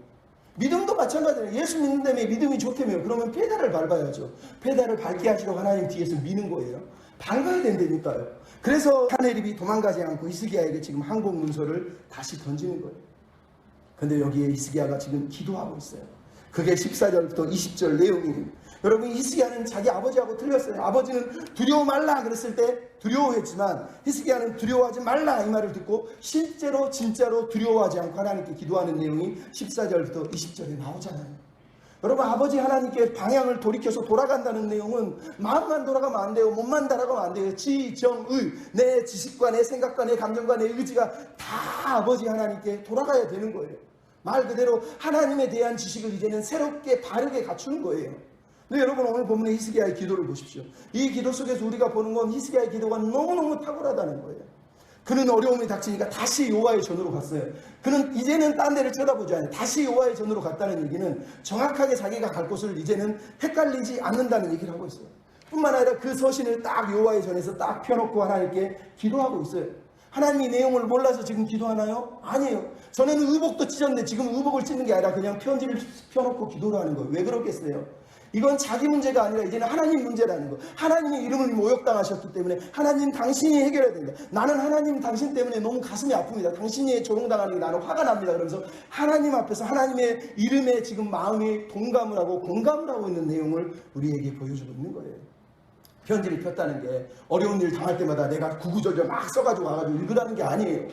믿음도 마찬가지예요. 예수 믿는다며 믿음이 좋다며 그러면 페달을 밟아야죠. 페달을 밟게 하시려고 하나님 뒤에서 미는 거예요. 밟아야 된다니까요. 그래서 사내립이 도망가지 않고 히스기야에게 지금 항복 문서를 다시 던지는 거예요. 근데 여기에 히스기야가 지금 기도하고 있어요. 그게 14절부터 20절 내용이에요. 여러분, 히스기야는 자기 아버지하고 틀렸어요. 아버지는 두려워 말라 그랬을 때 두려워했지만 히스기야는 두려워하지 말라 이 말을 듣고 실제로 진짜로 두려워하지 않고 하나님께 기도하는 내용이 14절부터 20절에 나오잖아요. 여러분, 아버지 하나님께 방향을 돌이켜서 돌아간다는 내용은 마음만 돌아가면 안 돼요. 몸만 돌아가면 안 돼요. 지, 정, 의, 내 지식과 내 생각과 내 감정과 내 의지가 다 아버지 하나님께 돌아가야 되는 거예요. 말 그대로 하나님에 대한 지식을 이제는 새롭게 바르게 갖추는 거예요. 근데 여러분, 오늘 본문의 히스기야의 기도를 보십시오. 이 기도 속에서 우리가 보는 건 히스기야의 기도가 너무너무 탁월하다는 거예요. 그는 어려움이 닥치니까 다시 여호와의 전으로 갔어요. 그는 이제는 딴 데를 쳐다보지 않아요. 다시 여호와의 전으로 갔다는 얘기는 정확하게 자기가 갈 곳을 이제는 헷갈리지 않는다는 얘기를 하고 있어요. 뿐만 아니라 그 서신을 딱 여호와의 전에서 딱 펴놓고 하나님께 기도하고 있어요. 하나님이 내용을 몰라서 지금 기도하나요? 아니에요. 전에는 의복도 찢었는데 지금 의복을 찢는 게 아니라 그냥 편지를 펴놓고 기도를 하는 거예요. 왜 그렇겠어요? 이건 자기 문제가 아니라 이제는 하나님 문제라는 거. 하나님의 이름을 모욕당하셨기 때문에 하나님 당신이 해결해야 된다. 나는 하나님 당신 때문에 너무 가슴이 아픕니다. 당신이 조롱당하는 게 나는 화가 납니다. 그러면서 하나님 앞에서 하나님의 이름에 지금 마음이 동감을 하고 공감을 하고 있는 내용을 우리에게 보여주고 있는 거예요. 편지를 폈다는 게 어려운 일 당할 때마다 내가 구구절절 막 써가지고 와가지고 읽으라는 게 아니에요.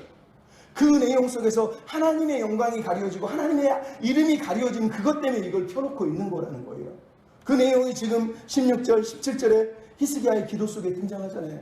그 내용 속에서 하나님의 영광이 가려지고 하나님의 이름이 가려진 그것 때문에 이걸 펴놓고 있는 거라는 거예요. 그 내용이 지금 16절, 17절에 히스기야의 기도 속에 등장하잖아요.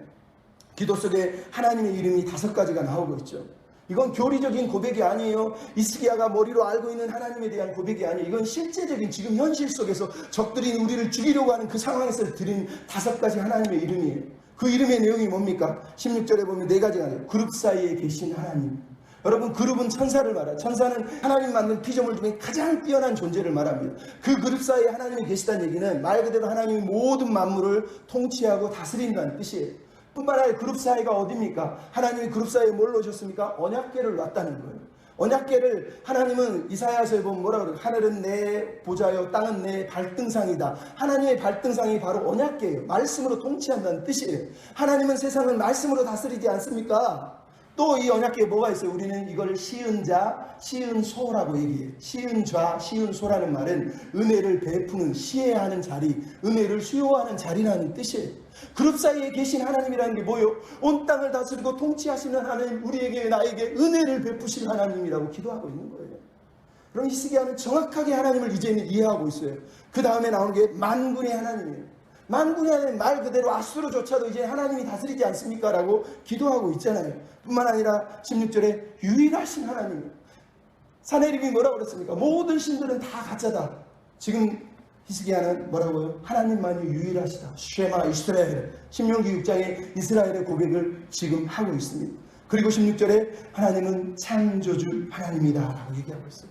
기도 속에 하나님의 이름이 5가지가 나오고 있죠. 이건 교리적인 고백이 아니에요. 히스기야가 머리로 알고 있는 하나님에 대한 고백이 아니에요. 이건 실제적인 지금 현실 속에서 적들이 우리를 죽이려고 하는 그 상황에서 드린 5가지 하나님의 이름이에요. 그 이름의 내용이 뭡니까? 16절에 보면 4가지가 나와요. 그룹 사이에 계신 하나님. 여러분, 그룹은 천사를 말해요. 천사는 하나님 만든 피조물 중에 가장 뛰어난 존재를 말합니다. 그 그룹 사이에 하나님이 계시다는 얘기는 말 그대로 하나님이 모든 만물을 통치하고 다스린다는 뜻이에요. 뿐만 아니라 그룹 사이가 어디입니까? 하나님이 그룹 사이에 뭘 놓으셨습니까? 언약궤를 놨다는 거예요. 언약궤를 하나님은 이사야서에 보면 뭐라 그래요? 하늘은 내 보좌요 땅은 내 발등상이다. 하나님의 발등상이 바로 언약궤예요. 말씀으로 통치한다는 뜻이에요. 하나님은 세상을 말씀으로 다스리지 않습니까? 또 이 언약궤에 뭐가 있어요? 우리는 이걸 시은자, 시은소라고 얘기해요. 시은좌, 시은소라는 말은 은혜를 베푸는, 시해하는 자리, 은혜를 수요하는 자리라는 뜻이에요. 그룹 사이에 계신 하나님이라는 게 뭐예요? 온 땅을 다스리고 통치하시는 하나님, 우리에게 나에게 은혜를 베푸실 하나님이라고 기도하고 있는 거예요. 그럼 히스기야는 정확하게 하나님을 이제는 이해하고 있어요. 그 다음에 나오는 게 만군의 하나님이에요. 만군의 하나님, 말 그대로 아수르조차도 이제 하나님이 다스리지 않습니까? 라고 기도하고 있잖아요. 뿐만 아니라 16절에 유일하신 하나님. 사내립이 뭐라고 그랬습니까? 모든 신들은 다 가짜다. 지금 히스기야는 뭐라고요? 하나님만이 유일하시다. 쉐마 이스라엘. 신명기 6장에 이스라엘의 고백을 지금 하고 있습니다. 그리고 16절에 하나님은 창조주 하나님이다 라고 얘기하고 있어요.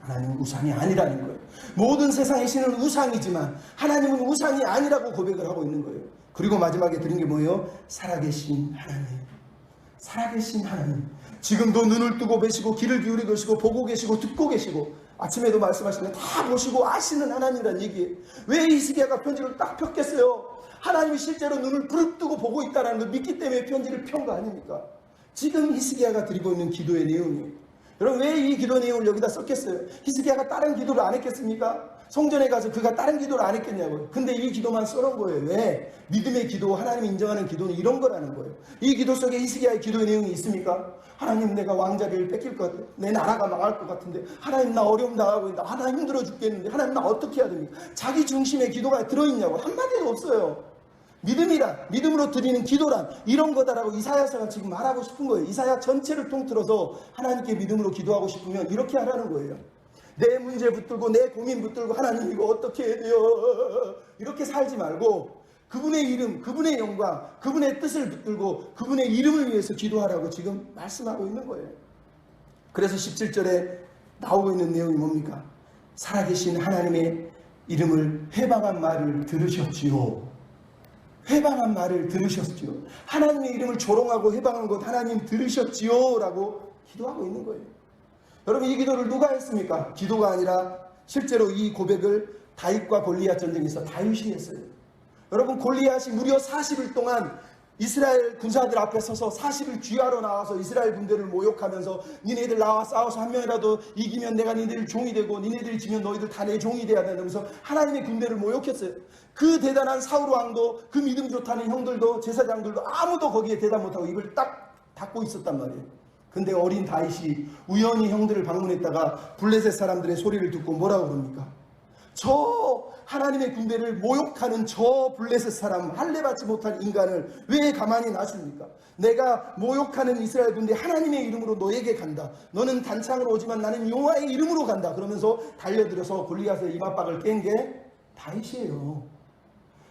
하나님은 우상이 아니라는 거예요. 모든 세상의 신은 우상이지만 하나님은 우상이 아니라고 고백을 하고 있는 거예요. 그리고 마지막에 드린 게 뭐예요? 살아계신 하나님. 살아계신 하나님. 지금도 눈을 뜨고 계시고 귀를 기울이고 계시고 보고 계시고 듣고 계시고 아침에도 말씀하시는 다 보시고 아시는 하나님이라는 얘기예요. 왜 히스기야가 편지를 딱 폈겠어요? 하나님이 실제로 눈을 부릅뜨고 보고 있다는 걸 믿기 때문에 편지를 편 거 아닙니까? 지금 히스기야가 드리고 있는 기도의 내용이에요. 여러분, 왜 이 기도 내용을 여기다 썼겠어요? 히스기야가 다른 기도를 안 했겠습니까? 성전에 가서 그가 다른 기도를 안 했겠냐고요. 근데 이 기도만 써놓은 거예요. 왜? 믿음의 기도, 하나님이 인정하는 기도는 이런 거라는 거예요. 이 기도 속에 히스기야의 기도의 내용이 있습니까? 하나님, 내가 왕자리를 뺏길 것 같아요. 내 나라가 망할 것 같은데. 하나님, 나 어려움 당하고 있다. 하나님, 힘들어 죽겠는데. 하나님, 나 어떻게 해야 됩니까? 자기 중심의 기도가 들어있냐고. 한마디도 없어요. 믿음으로 드리는 기도란 이런 거다라고 이사야서가 지금 말하고 싶은 거예요. 이사야 전체를 통틀어서 하나님께 믿음으로 기도하고 싶으면 이렇게 하라는 거예요. 내 문제 붙들고 내 고민 붙들고 하나님 이거 어떻게 해야 돼요? 이렇게 살지 말고 그분의 이름, 그분의 영광, 그분의 뜻을 붙들고 그분의 이름을 위해서 기도하라고 지금 말씀하고 있는 거예요. 그래서 17절에 나오고 있는 내용이 뭡니까? 살아계신 하나님의 이름을 회방한 말을 들으셨지요. 회방한 말을 들으셨지요. 하나님의 이름을 조롱하고 회방한 것 하나님 들으셨지요 라고 기도하고 있는 거예요. 여러분 이 기도를 누가 했습니까? 기도가 아니라 실제로 이 고백을 다윗과 골리앗 전쟁에서 다윗이 했어요. 여러분 골리앗이 무려 40일 동안 이스라엘 군사들 앞에 서서 40일 쥐하러 나와서 이스라엘 군대를 모욕하면서 니네들 나와 싸워서 한 명이라도 이기면 내가 니네들 종이 되고 니네들이 지면 너희들 다 내 종이 돼야 된다면서 하나님의 군대를 모욕했어요. 그 대단한 사울 왕도 그 믿음 좋다는 형들도 제사장들도 아무도 거기에 대답 못하고 입을 딱 닫고 있었단 말이에요. 근데 어린 다윗이 우연히 형들을 방문했다가 블레셋 사람들의 소리를 듣고 뭐라고 그럽니까? 저 하나님의 군대를 모욕하는 저 블레셋 사람 할례받지 못한 인간을 왜 가만히 놔줍니까? 내가 모욕하는 이스라엘 군대 하나님의 이름으로 너에게 간다. 너는 단창으로 오지만 나는 여호와의 이름으로 간다. 그러면서 달려들어서 골리앗의 이마박을 깬 게 다윗이에요.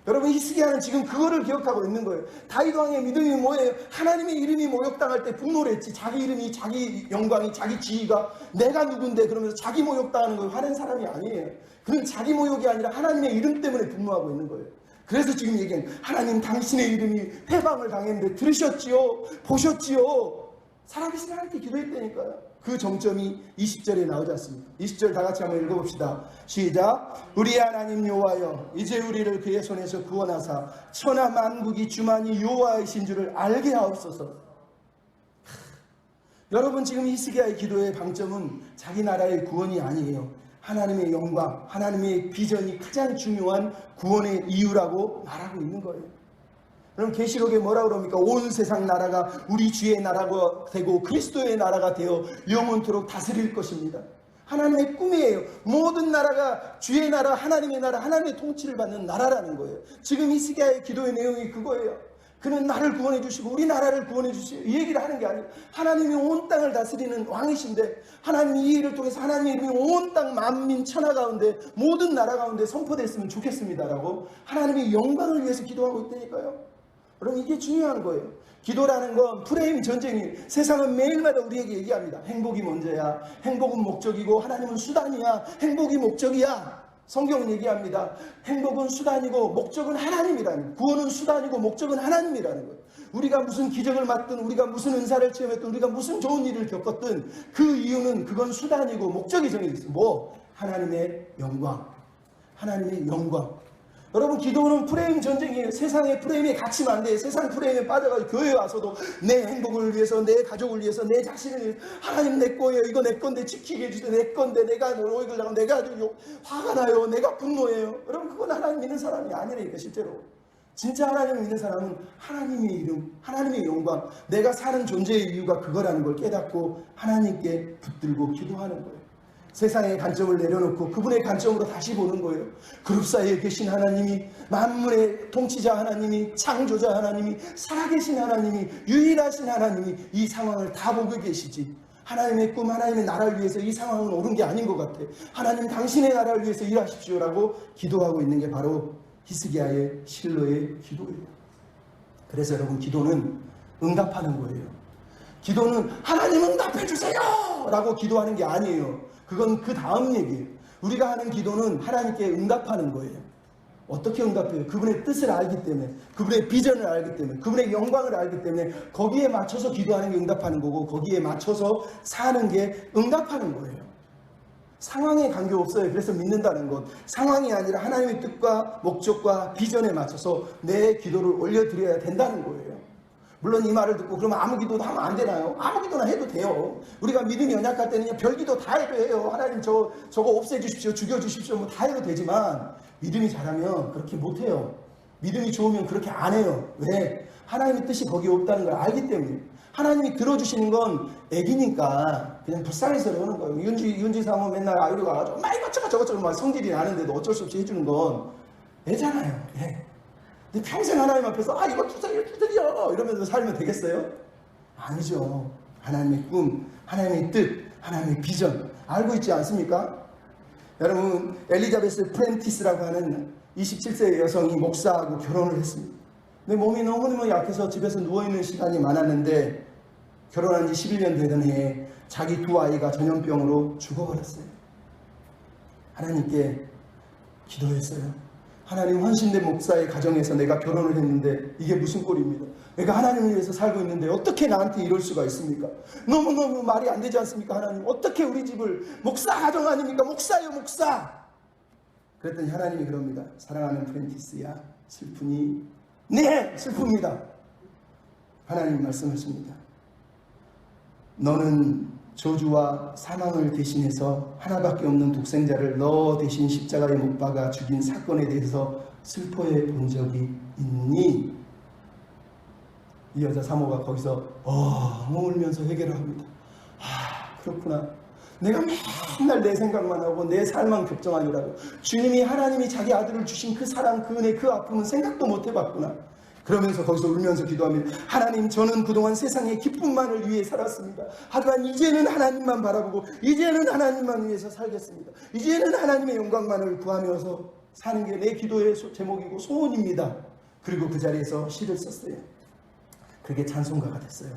여러분 히스기야는 지금 그거를 기억하고 있는 거예요. 다윗 왕의 믿음이 뭐예요? 하나님의 이름이 모욕당할 때 분노를 했지. 자기 이름이, 자기 영광이, 자기 지위가 내가 누군데 그러면서 자기 모욕당하는 걸 화낸 사람이 아니에요. 그는 자기 모욕이 아니라 하나님의 이름 때문에 분노하고 있는 거예요. 그래서 지금 얘기하는 하나님 당신의 이름이 회방을 당했는데 들으셨지요? 보셨지요? 살아계신 하나님께 기도했다니까요. 그 정점이 20절에 나오지 않습니까? 20절 다 같이 한번 읽어봅시다. 시작. 우리 하나님 여호와여 이제 우리를 그의 손에서 구원하사 천하 만국이 주만이 여호와이신 줄을 알게 하옵소서. 여러분 지금 히스기야의 기도의 방점은 자기 나라의 구원이 아니에요. 하나님의 영광, 하나님의 비전이 가장 중요한 구원의 이유라고 말하고 있는 거예요. 그럼 계시록에 뭐라고 그럽니까? 온 세상 나라가 우리 주의 나라가 되고 그리스도의 나라가 되어 영원토록 다스릴 것입니다. 하나님의 꿈이에요. 모든 나라가 주의 나라, 하나님의 나라, 하나님의 통치를 받는 나라라는 거예요. 지금 히스기야의 기도의 내용이 그거예요. 그는 나를 구원해 주시고 우리 나라를 구원해 주시고 이 얘기를 하는 게 아니에요. 하나님이 온 땅을 다스리는 왕이신데 하나님이 이 일을 통해서 하나님의 이름이 온 땅 만민 천하 가운데 모든 나라 가운데 선포됐으면 좋겠습니다라고 하나님의 영광을 위해서 기도하고 있다니까요. 여러분 이게 중요한 거예요. 기도라는 건 프레임 전쟁이에요. 세상은 매일마다 우리에게 얘기합니다. 행복이 먼저야. 행복은 목적이고 하나님은 수단이야. 행복이 목적이야. 성경은 얘기합니다. 행복은 수단이고 목적은 하나님이라는 거예요. 구원은 수단이고 목적은 하나님이라는 거예요. 우리가 무슨 기적을 맞든 우리가 무슨 은사를 체험했든 우리가 무슨 좋은 일을 겪었든 그 이유는 그건 수단이고 목적이 정해져 있어요. 뭐? 하나님의 영광. 하나님의 영광. 여러분 기도는 프레임 전쟁이에요. 세상의 프레임에 갇히면 안 돼요. 세상 프레임에 빠져가지고 교회에 와서도 내 행복을 위해서 내 가족을 위해서 내 자신을 위해서 하나님 내 거예요. 이거 내 건데 지키게 해주세요. 내 건데 내가 노력을 나가면 내가 아주 화가 나요. 내가 분노해요. 여러분 그건 하나님 믿는 사람이 아니라니까 실제로. 진짜 하나님을 믿는 사람은 하나님의 이름, 하나님의 영광, 내가 사는 존재의 이유가 그거라는 걸 깨닫고 하나님께 붙들고 기도하는 거예요. 세상의 관점을 내려놓고 그분의 관점으로 다시 보는 거예요. 그룹 사이에 계신 하나님이, 만물의 통치자 하나님이, 창조자 하나님이, 살아계신 하나님이, 유일하신 하나님이 이 상황을 다 보고 계시지. 하나님의 꿈, 하나님의 나라를 위해서 이 상황은 옳은 게 아닌 것 같아. 하나님 당신의 나라를 위해서 일하십시오라고 기도하고 있는 게 바로 히스기야의 실로의 기도예요. 그래서 여러분 기도는 응답하는 거예요. 기도는 하나님 응답해 주세요 라고 기도하는 게 아니에요. 그건 그 다음 얘기예요. 우리가 하는 기도는 하나님께 응답하는 거예요. 어떻게 응답해요? 그분의 뜻을 알기 때문에, 그분의 비전을 알기 때문에, 그분의 영광을 알기 때문에 거기에 맞춰서 기도하는 게 응답하는 거고 거기에 맞춰서 사는 게 응답하는 거예요. 상황에 관계없어요. 그래서 믿는다는 것. 상황이 아니라 하나님의 뜻과 목적과 비전에 맞춰서 내 기도를 올려드려야 된다는 거예요. 물론 이 말을 듣고 그러면 아무 기도도 하면 안 되나요? 아무 기도나 해도 돼요. 우리가 믿음이 연약할 때는 그냥 별 기도 다 해도 해요. 하나님 저거 없애주십시오. 죽여주십시오. 뭐 다 해도 되지만 믿음이 잘하면 그렇게 못해요. 믿음이 좋으면 그렇게 안 해요. 왜? 하나님의 뜻이 거기에 없다는 걸 알기 때문에. 하나님이 들어주시는 건 애기니까 그냥 불쌍해서 그러는 거예요. 이은지 사모 맨날 아이로가 가지고 막 이것저것 저것저것 막 성질이 나는데도 어쩔 수 없이 해주는 건 애잖아요. 애. 근데 평생 하나님 앞에서 이거 투덜이요 이러면서 살면 되겠어요? 아니죠. 하나님의 꿈, 하나님의 뜻, 하나님의 비전 알고 있지 않습니까? 여러분, 엘리자베스 프렌티스라고 하는 27세의 여성이 목사하고 결혼을 했습니다. 근데 몸이 너무너무 약해서 집에서 누워있는 시간이 많았는데 결혼한 지 11년 되던 해에 자기 두 아이가 전염병으로 죽어버렸어요. 하나님께 기도했어요. 하나님, 헌신된 목사의 가정에서 내가 결혼을 했는데 이게 무슨 꼴입니다. 내가 하나님을 위해서 살고 있는데 어떻게 나한테 이럴 수가 있습니까? 너무너무 말이 안 되지 않습니까? 하나님, 어떻게 우리 집을, 목사 가정 아닙니까? 목사요 목사. 그랬더니 하나님이 그럽니다. 사랑하는 프렌티스야, 슬프니? 네, 슬픕니다. 하나님 말씀하십니다. 너는 저주와 사망을 대신해서 하나밖에 없는 독생자를 너 대신 십자가에 못 박아 죽인 사건에 대해서 슬퍼해 본 적이 있니? 이 여자 사모가 거기서 울면서 회개를 합니다. 그렇구나. 내가 맨날 내 생각만 하고 내 삶만 걱정하느라고 주님이, 하나님이 자기 아들을 주신 그 사랑, 그 은혜, 그 아픔은 생각도 못 해봤구나. 그러면서 거기서 울면서 기도합니다. 하나님, 저는 그동안 세상의 기쁨만을 위해 살았습니다. 하지만 이제는 하나님만 바라보고 이제는 하나님만 위해서 살겠습니다. 이제는 하나님의 영광만을 구하면서 사는 게 내 기도의 제목이고 소원입니다. 그리고 그 자리에서 시를 썼어요. 그게 찬송가가 됐어요.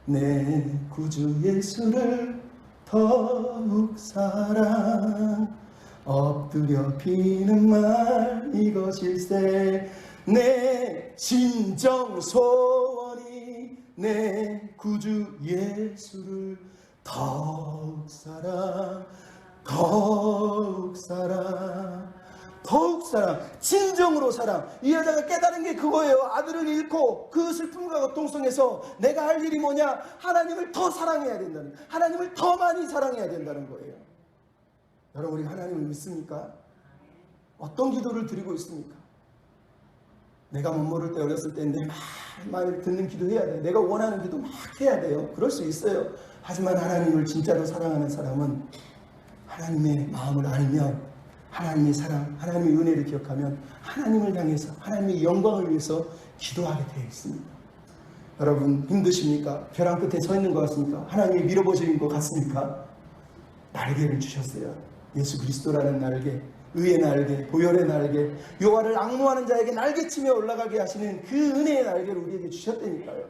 내 구주 예수를 더욱 사랑, 엎드려 비는 말 이것일세. 내 진정 소원이 내 구주 예수를 더욱 사랑, 더욱 사랑, 더욱 사랑, 진정으로 사랑. 이 여자가 깨달은 게 그거예요. 아들을 잃고 그 슬픔과 고통 속에서 내가 할 일이 뭐냐? 하나님을 더 사랑해야 된다는, 하나님을 더 많이 사랑해야 된다는 거예요. 여러분, 우리 하나님을 믿습니까? 어떤 기도를 드리고 있습니까? 내가 못 모를 때, 어렸을 때 내 말 듣는 기도 해야 돼요. 내가 원하는 기도 막 해야 돼요. 그럴 수 있어요. 하지만 하나님을 진짜로 사랑하는 사람은 하나님의 마음을 알면, 하나님의 사랑, 하나님의 은혜를 기억하면 하나님을 향해서, 하나님의 영광을 위해서 기도하게 되어 있습니다. 여러분, 힘드십니까? 벼랑 끝에 서 있는 것 같습니까? 하나님이 밀어버리는 것 같습니까? 날개를 주셨어요. 예수 그리스도라는 날개, 의의 날개, 보혈의 날개, 여호와를 앙노하는 자에게 날개치며 올라가게 하시는 그 은혜의 날개를 우리에게 주셨다니까요.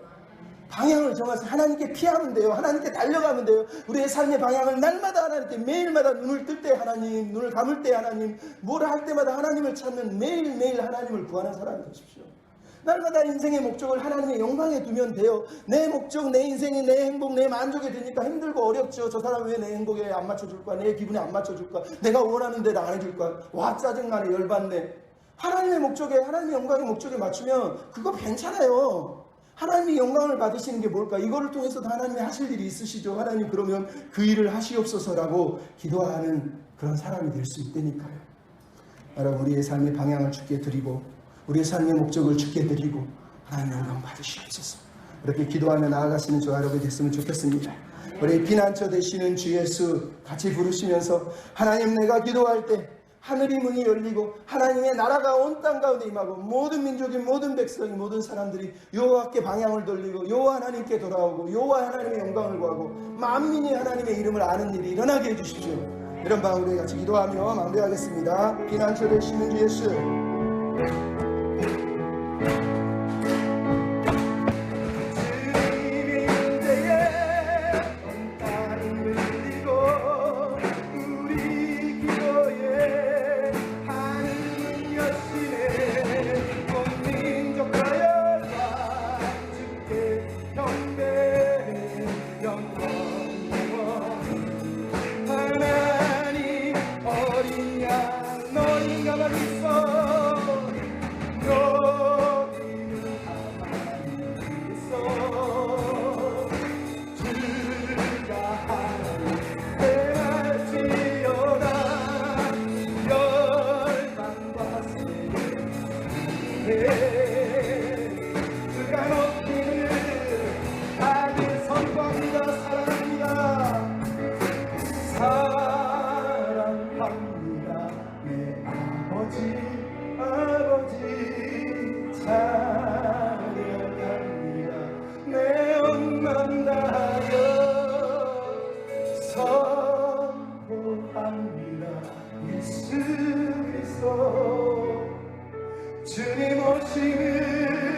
방향을 정해서 하나님께 피하면 돼요. 하나님께 달려가면 돼요. 우리의 삶의 방향을 날마다 하나님께, 매일마다 눈을 뜰 때 하나님, 눈을 감을 때 하나님, 뭘 할 때마다 하나님을 찾는, 매일매일 하나님을 구하는 사람이 되십시오. 날마다 인생의 목적을 하나님의 영광에 두면 돼요. 내 목적, 내 인생이, 내 행복, 내 만족이 되니까 힘들고 어렵죠. 저 사람 왜 내 행복에 안 맞춰줄까? 내 기분에 안 맞춰줄까? 내가 원하는 대로 안 해줄까? 와, 짜증나네, 열받네. 하나님의 목적에, 하나님의 영광의 목적에 맞추면 그거 괜찮아요. 하나님이 영광을 받으시는 게 뭘까? 이거를 통해서도 하나님이 하실 일이 있으시죠. 하나님, 그러면 그 일을 하시옵소서라고 기도하는 그런 사람이 될 수 있다니까요. 여러분, 우리의 삶의 방향을 주께 드리고, 우리의 삶의 목적을 주께 드리고, 하나님 영광 받으시옵소서. 이렇게 기도하며 나아가시는 저와 여러분이 됐으면 좋겠습니다. 우리 피난처 되시는 주 예수 같이 부르시면서, 하나님, 내가 기도할 때 하늘이 문이 열리고 하나님의 나라가 온 땅 가운데 임하고 모든 민족이, 모든 백성이, 모든 사람들이 여호와께 방향을 돌리고 여호와 하나님께 돌아오고 여호와 하나님의 영광을 구하고 만민이 하나님의 이름을 아는 일이 일어나게 해주십시오. 이런 마음으로 우리 같이 기도하며 마무리하겠습니다. 피난처 되시는 주 예수, 주님 오시는